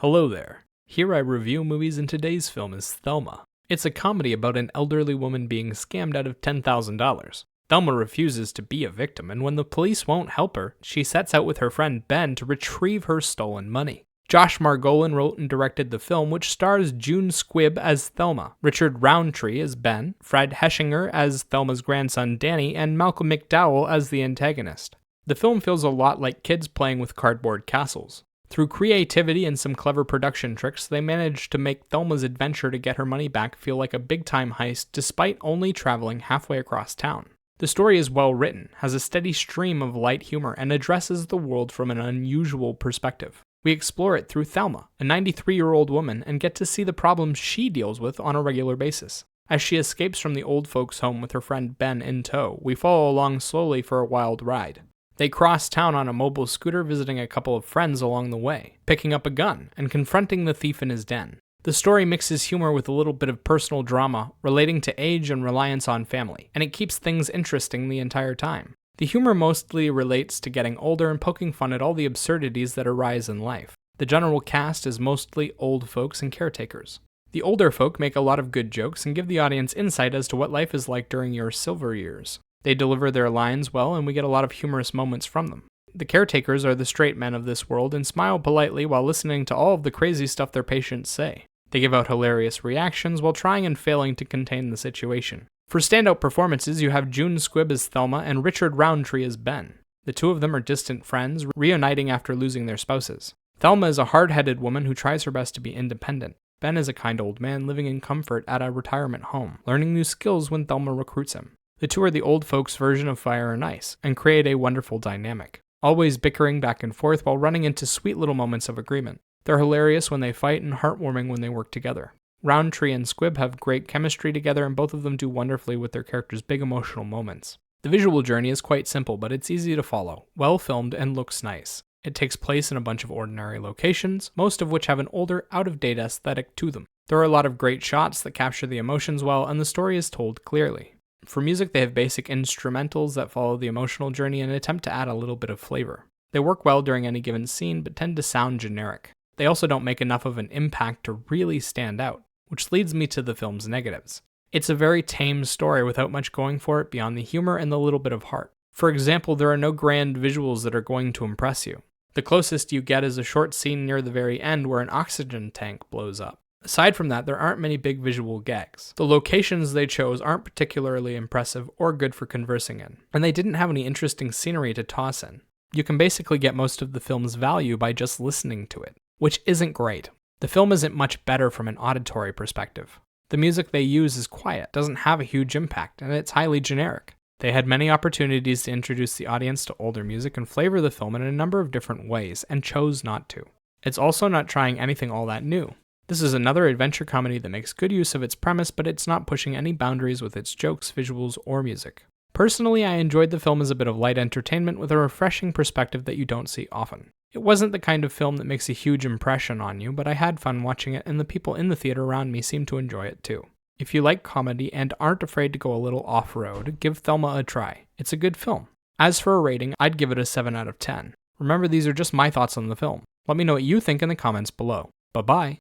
Hello there. Here I review movies, and today's film is Thelma. It's a comedy about an elderly woman being scammed out of $10,000. Thelma refuses to be a victim, and when the police won't help her, she sets out with her friend Ben to retrieve her stolen money. Josh Margolin wrote and directed the film, which stars June Squibb as Thelma, Richard Roundtree as Ben, Fred Heschinger as Thelma's grandson Danny, and Malcolm McDowell as the antagonist. The film feels a lot like kids playing with cardboard castles. Through creativity and some clever production tricks, they managed to make Thelma's adventure to get her money back feel like a big-time heist despite only traveling halfway across town. The story is well written, has a steady stream of light humor, and addresses the world from an unusual perspective. We explore it through Thelma, a 93-year-old woman, and get to see the problems she deals with on a regular basis. As she escapes from the old folks' home with her friend Ben in tow, we follow along slowly for a wild ride. They cross town on a mobile scooter, visiting a couple of friends along the way, picking up a gun, and confronting the thief in his den. The story mixes humor with a little bit of personal drama relating to age and reliance on family, and it keeps things interesting the entire time. The humor mostly relates to getting older and poking fun at all the absurdities that arise in life. The general cast is mostly old folks and caretakers. The older folk make a lot of good jokes and give the audience insight as to what life is like during your silver years. They deliver their lines well, and we get a lot of humorous moments from them. The caretakers are the straight men of this world and smile politely while listening to all of the crazy stuff their patients say. They give out hilarious reactions while trying and failing to contain the situation. For standout performances, you have June Squibb as Thelma and Richard Roundtree as Ben. The two of them are distant friends, reuniting after losing their spouses. Thelma is a hard-headed woman who tries her best to be independent. Ben is a kind old man living in comfort at a retirement home, learning new skills when Thelma recruits him. The two are the old folks' version of fire and ice, and create a wonderful dynamic, always bickering back and forth while running into sweet little moments of agreement. They're hilarious when they fight and heartwarming when they work together. Roundtree and Squibb have great chemistry together, and both of them do wonderfully with their characters' big emotional moments. The visual journey is quite simple, but it's easy to follow, well filmed, and looks nice. It takes place in a bunch of ordinary locations, most of which have an older, out-of-date aesthetic to them. There are a lot of great shots that capture the emotions well, and the story is told clearly. For music, they have basic instrumentals that follow the emotional journey and attempt to add a little bit of flavor. They work well during any given scene, but tend to sound generic. They also don't make enough of an impact to really stand out, which leads me to the film's negatives. It's a very tame story without much going for it beyond the humor and the little bit of heart. For example, there are no grand visuals that are going to impress you. The closest you get is a short scene near the very end where an oxygen tank blows up. Aside from that, there aren't many big visual gags. The locations they chose aren't particularly impressive or good for conversing in, and they didn't have any interesting scenery to toss in. You can basically get most of the film's value by just listening to it, which isn't great. The film isn't much better from an auditory perspective. The music they use is quiet, doesn't have a huge impact, and it's highly generic. They had many opportunities to introduce the audience to older music and flavor the film in a number of different ways, and chose not to. It's also not trying anything all that new. This is another adventure comedy that makes good use of its premise, but it's not pushing any boundaries with its jokes, visuals, or music. Personally, I enjoyed the film as a bit of light entertainment with a refreshing perspective that you don't see often. It wasn't the kind of film that makes a huge impression on you, but I had fun watching it, and the people in the theater around me seemed to enjoy it too. If you like comedy and aren't afraid to go a little off-road, give Thelma a try. It's a good film. As for a rating, I'd give it a 7 out of 10. Remember, these are just my thoughts on the film. Let me know what you think in the comments below. Bye-bye.